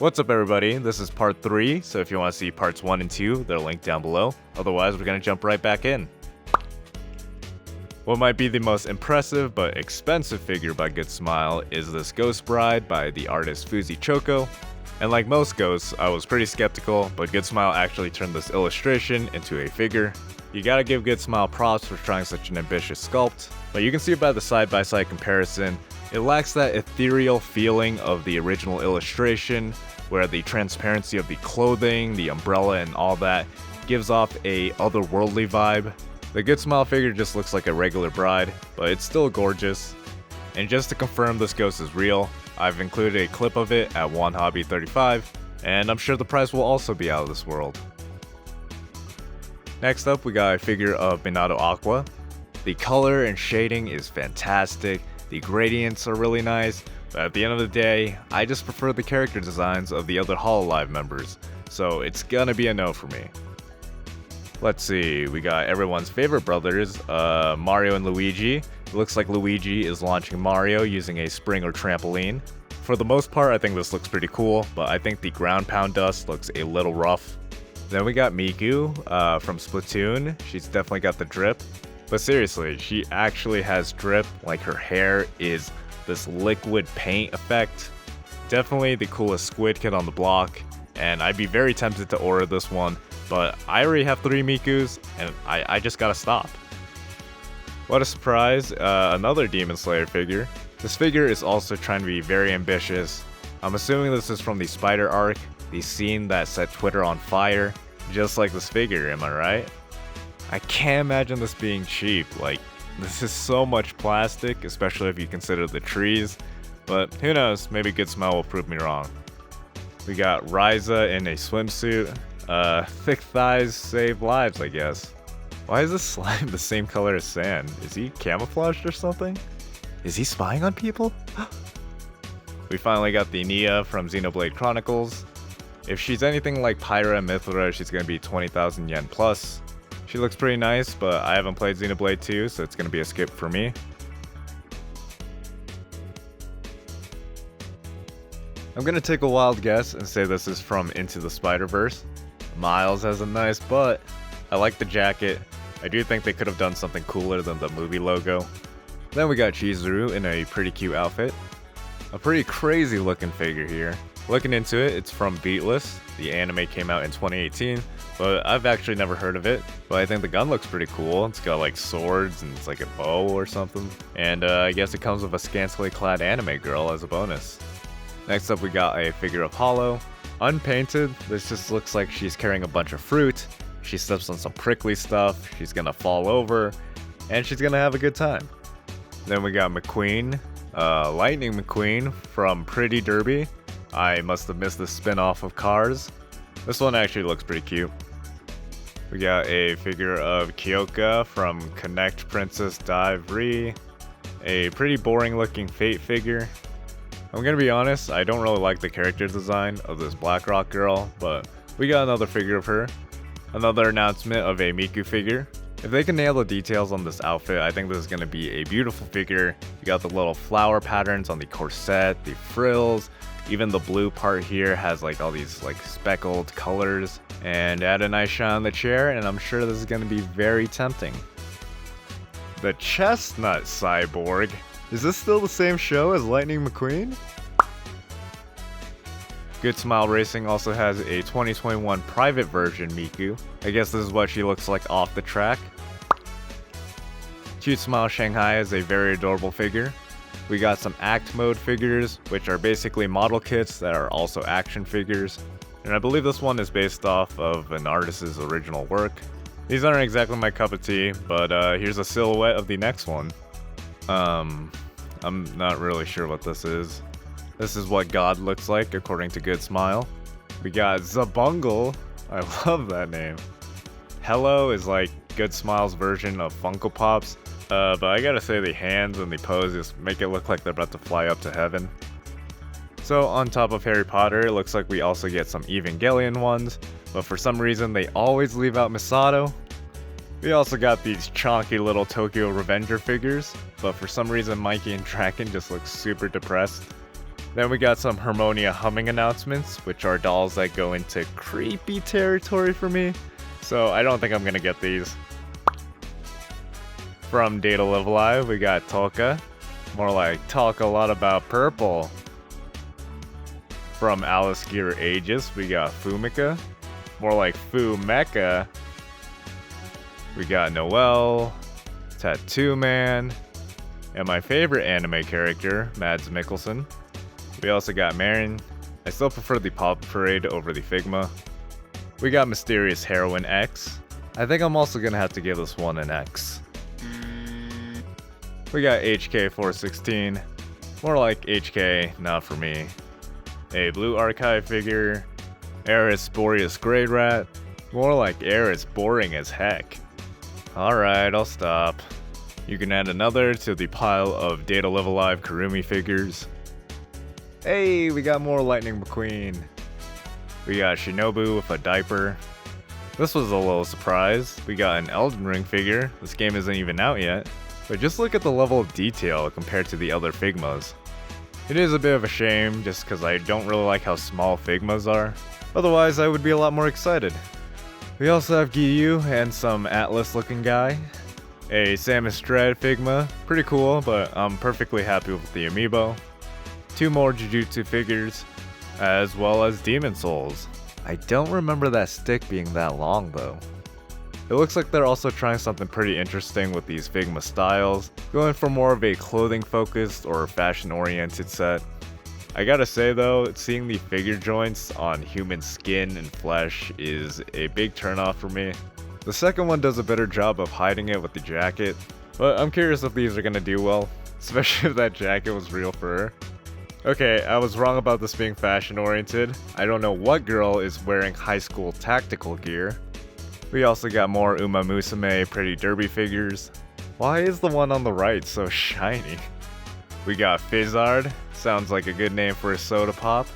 What's up everybody, this is part 3, so if you want to see parts 1 and 2, they're linked down below. Otherwise, we're gonna jump right back in. What might be the most impressive but expensive figure by Good Smile is this Ghost Bride by the artist Fuzi Choco. And like most ghosts, I was pretty skeptical, but Good Smile actually turned this illustration into a figure. You gotta give Good Smile props for trying such an ambitious sculpt, but you can see by the side-by-side comparison, it lacks that ethereal feeling of the original illustration, where the transparency of the clothing, the umbrella, and all that gives off a otherworldly vibe. The Good Smile figure just looks like a regular bride, but it's still gorgeous. And just to confirm this ghost is real, I've included a clip of it at WonHobby35, and I'm sure the price will also be out of this world. Next up, we got a figure of Minato Aqua. The color and shading is fantastic, the gradients are really nice, but at the end of the day, I just prefer the character designs of the other Hololive members, so it's gonna be a no for me. Let's see, we got everyone's favorite brothers, Mario and Luigi. It looks like Luigi is launching Mario using a spring or trampoline. For the most part, I think this looks pretty cool, but I think the ground pound dust looks a little rough. Then we got Miku from Splatoon. She's definitely got the drip. But seriously, she actually has drip, like her hair is this liquid paint effect. Definitely the coolest squid kid on the block, and I'd be very tempted to order this one, but I already have 3 Mikus, and I just gotta stop. What a surprise, another Demon Slayer figure. This figure is also trying to be very ambitious. I'm assuming this is from the Spider arc, the scene that set Twitter on fire, just like this figure, am I right? I can't imagine this being cheap, like, this is so much plastic, especially if you consider the trees, but who knows, maybe Good Smile will prove me wrong. We got Ryza in a swimsuit, thick thighs save lives, I guess. Why is this slime the same color as sand? Is he camouflaged or something? Is he spying on people? We finally got the Nia from Xenoblade Chronicles. If she's anything like Pyra and Mithra, she's gonna be 20,000 yen plus. She looks pretty nice, but I haven't played Xenoblade 2, so it's gonna be a skip for me. I'm gonna take a wild guess and say this is from Into the Spider-Verse. Miles has a nice butt. I like the jacket. I do think they could have done something cooler than the movie logo. Then we got Chizuru in a pretty cute outfit. A pretty crazy looking figure here. Looking into it, it's from Beatless. The anime came out in 2018, but I've actually never heard of it. But I think the gun looks pretty cool. It's got like swords and it's like a bow or something. And I guess it comes with a scantily clad anime girl as a bonus. Next up we got a figure of Hollow. Unpainted, this just looks like she's carrying a bunch of fruit. She steps on some prickly stuff, she's gonna fall over, and she's gonna have a good time. Then we got McQueen, Lightning McQueen from Pretty Derby. I must have missed the spin-off of Cars. This one actually looks pretty cute. We got a figure of Kyoka from Connect Princess Dive Re. A pretty boring looking Fate figure. I'm gonna be honest, I don't really like the character design of this Blackrock girl, but we got another figure of her. Another announcement of a Miku figure. If they can nail the details on this outfit, I think this is gonna be a beautiful figure. You got the little flower patterns on the corset, the frills, even the blue part here has like all these like speckled colors, and add a nice shine on the chair, and I'm sure this is gonna be very tempting. The Chestnut Cyborg. Is this still the same show as Lightning McQueen? Good Smile Racing also has a 2021 private version Miku. I guess this is what she looks like off the track. Cute Smile Shanghai is a very adorable figure. We got some Act Mode figures, which are basically model kits that are also action figures. And I believe this one is based off of an artist's original work. These aren't exactly my cup of tea, but here's a silhouette of the next one. I'm not really sure what this is. This is what God looks like, according to Good Smile. We got Zabungle. I love that name. Hello is like Good Smile's version of Funko Pops, but I gotta say the hands and the poses make it look like they're about to fly up to heaven. So on top of Harry Potter, it looks like we also get some Evangelion ones, but for some reason they always leave out Misato. We also got these chonky little Tokyo Revenger figures, but for some reason Mikey and Draken just look super depressed. Then we got some Harmonia humming announcements, which are dolls that go into creepy territory for me, so I don't think I'm gonna get these. From Data Live Live, we got Tolka, more like talk a lot about purple. From Alice Gear Aegis, we got Fumika, more like Fu Mecha. We got Noelle, Tattoo Man, and my favorite anime character, Mads Mikkelsen. We also got Marin. I still prefer the Pop Parade over the Figma. We got Mysterious Heroine X. I think I'm also gonna have to give this one an X. We got HK416, more like HK, not for me. A Blue Archive figure, Eris Boreas Grey Rat, more like Eris boring as heck. Alright, I'll stop. You can add another to the pile of Data Live Alive Kurumi figures. Hey, we got more Lightning McQueen. We got Shinobu with a diaper. This was a little surprise. We got an Elden Ring figure. This game isn't even out yet. But just look at the level of detail compared to the other Figmas. It is a bit of a shame, just because I don't really like how small Figmas are. Otherwise, I would be a lot more excited. We also have Giyu and some Atlas looking guy. A Samus Dread Figma, pretty cool, but I'm perfectly happy with the amiibo. 2 more Jujutsu figures, as well as Demon Souls. I don't remember that stick being that long though. It looks like they're also trying something pretty interesting with these Figma styles, going for more of a clothing focused or fashion oriented set. I gotta say though, seeing the figure joints on human skin and flesh is a big turnoff for me. The second one does a better job of hiding it with the jacket, but I'm curious if these are gonna do well, especially if that jacket was real fur. Okay, I was wrong about this being fashion oriented. I don't know what girl is wearing high school tactical gear. We also got more Uma Musume Pretty Derby figures. Why is the one on the right so shiny? We got Fizzard, sounds like a good name for a soda pop.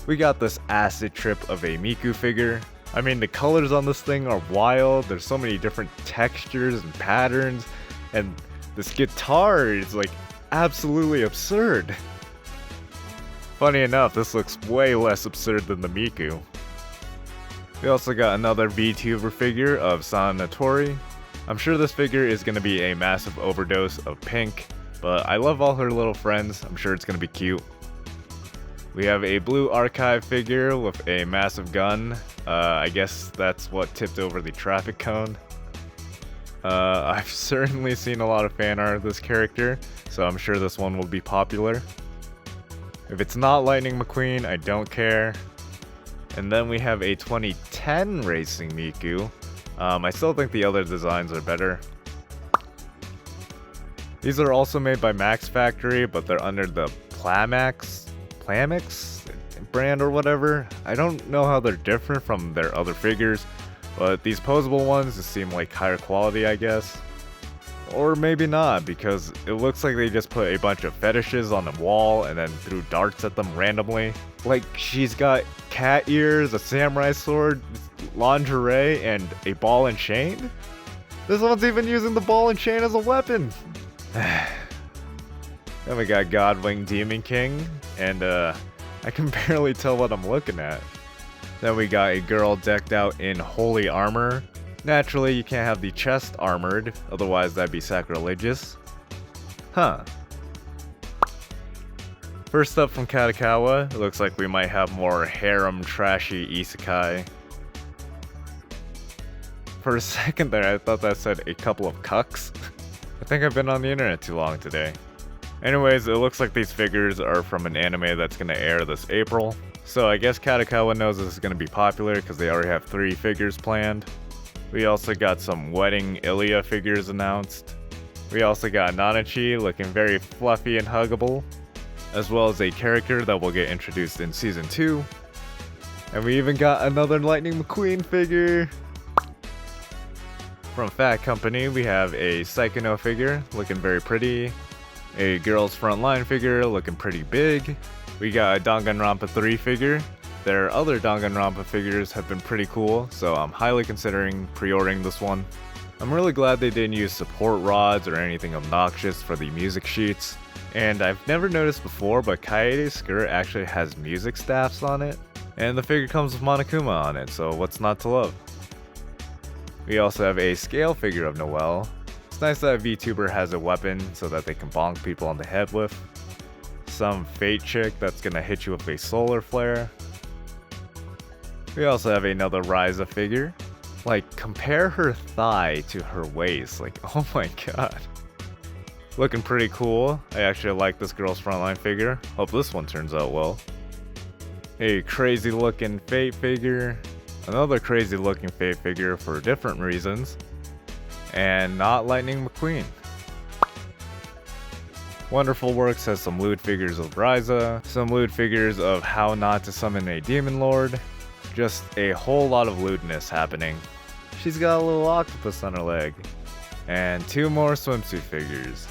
We got this acid trip of a Miku figure. I mean, the colors on this thing are wild, there's so many different textures and patterns, and this guitar is like absolutely absurd. Funny enough, this looks way less absurd than the Miku. We also got another VTuber figure of Sanatori. I'm sure this figure is going to be a massive overdose of pink, but I love all her little friends, I'm sure it's going to be cute. We have a Blue Archive figure with a massive gun. I guess that's what tipped over the traffic cone. I've certainly seen a lot of fan art of this character, so I'm sure this one will be popular. If it's not Lightning McQueen, I don't care. And then we have a 2010 Racing Miku. I still think the other designs are better. These are also made by Max Factory, but they're under the PLAMAX brand or whatever. I don't know how they're different from their other figures, but these posable ones just seem like higher quality, I guess. Or maybe not, because it looks like they just put a bunch of fetishes on the wall and then threw darts at them randomly. Like, she's got cat ears, a samurai sword, lingerie, and a ball and chain? This one's even using the ball and chain as a weapon! Then we got Godwing Demon King, and I can barely tell what I'm looking at. Then we got a girl decked out in holy armor. Naturally, you can't have the chest armored, otherwise that'd be sacrilegious. Huh. First up from Kadokawa, it looks like we might have more harem trashy isekai. For a second there, I thought that said a couple of cucks. I think I've been on the internet too long today. Anyways, it looks like these figures are from an anime that's gonna air this April. So I guess Kadokawa knows this is gonna be popular because they already have 3 figures planned. We also got some Wedding Ilya figures announced. We also got Nanachi looking very fluffy and huggable, as well as a character that will get introduced in Season 2. And we even got another Lightning McQueen figure. From Phat Company, we have a Psychono figure looking very pretty, a Girls Frontline figure looking pretty big. We got a Danganronpa 3 figure. Their other Danganronpa figures have been pretty cool, so I'm highly considering pre-ordering this one. I'm really glad they didn't use support rods or anything obnoxious for the music sheets. And I've never noticed before, but Kaede's skirt actually has music staffs on it. And the figure comes with Monokuma on it, so what's not to love? We also have a scale figure of Noelle. It's nice that a VTuber has a weapon so that they can bonk people on the head with. Some Phat chick that's gonna hit you with a solar flare. We also have another Ryza figure. Like, compare her thigh to her waist, like, oh my god. Looking pretty cool. I actually like this girl's frontline figure. Hope this one turns out well. A crazy looking Phat figure. Another crazy looking Phat figure for different reasons. And not Lightning McQueen. Wonderful Works has some lewd figures of Ryza, some lewd figures of how not to summon a Demon Lord. Just a whole lot of lewdness happening. She's got a little octopus on her leg. And 2 more swimsuit figures.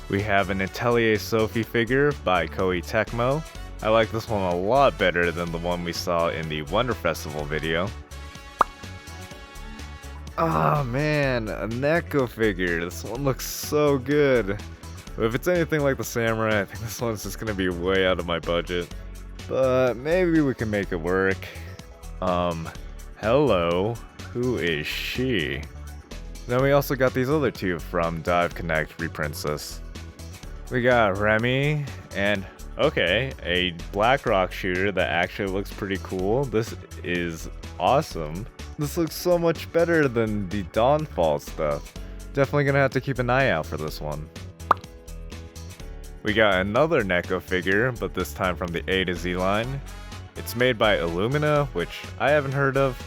We have an Atelier Sophie figure by Koei Techmo. I like this one a lot better than the one we saw in the Wonder Festival video. Ah man, a Neko figure. This one looks so good. But if it's anything like the Samurai, I think this one's just gonna be way out of my budget. But maybe we can make it work. Hello. Who is she? Then we also got these other 2 from Dive Connect Reprincess. We got Remy and, okay, a Blackrock shooter that actually looks pretty cool. This is awesome. This looks so much better than the Dawnfall stuff. Definitely gonna have to keep an eye out for this one. We got another Neko figure, but this time from the A to Z line. It's made by Alumina, which I haven't heard of.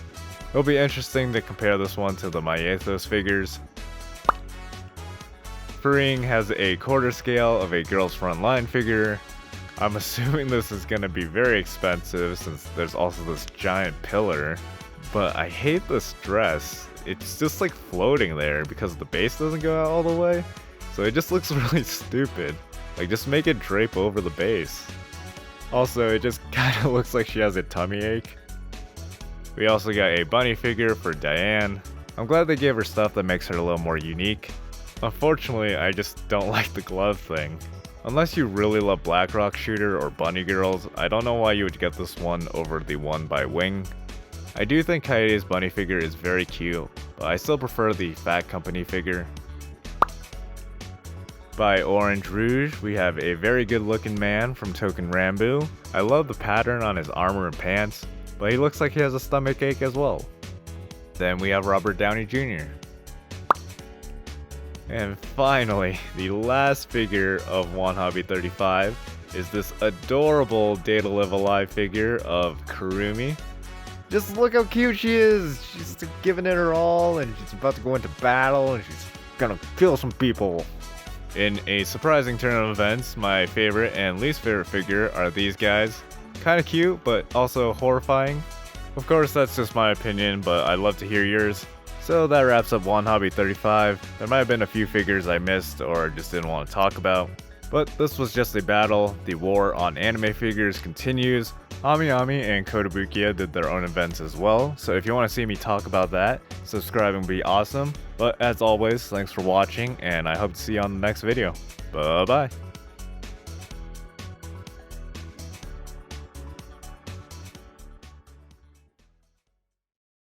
It'll be interesting to compare this one to the Myethos figures. Freeing has a quarter scale of a girl's frontline figure. I'm assuming this is going to be very expensive since there's also this giant pillar. But I hate this dress. It's just like floating there because the base doesn't go out all the way. So it just looks really stupid. Like, just make it drape over the base. Also, it just kind of looks like she has a tummy ache. We also got a bunny figure for Diane. I'm glad they gave her stuff that makes her a little more unique. Unfortunately, I just don't like the glove thing. Unless you really love Blackrock Shooter or Bunny Girls, I don't know why you would get this one over the one by Wing. I do think Kaede's bunny figure is very cute, but I still prefer the Phat Company figure. By Orange Rouge, we have a very good looking man from Token Rambu. I love the pattern on his armor and pants, but he looks like he has a stomach ache as well. Then we have Robert Downey Jr. And finally, the last figure of WonHobby35 is this adorable Data Live Alive figure of Kurumi. Just look how cute she is! She's giving it her all, and she's about to go into battle, and she's gonna kill some people. In a surprising turn of events, my favorite and least favorite figure are these guys. Kinda cute, but also horrifying. Of course, that's just my opinion, but I'd love to hear yours. So that wraps up WonHobby35. There might have been a few figures I missed or just didn't want to talk about. But this was just a battle. The war on anime figures continues. AmiAmi and Kotobukiya did their own events as well, so if you want to see me talk about that, subscribing would be awesome. But as always, thanks for watching, and I hope to see you on the next video. Bye bye.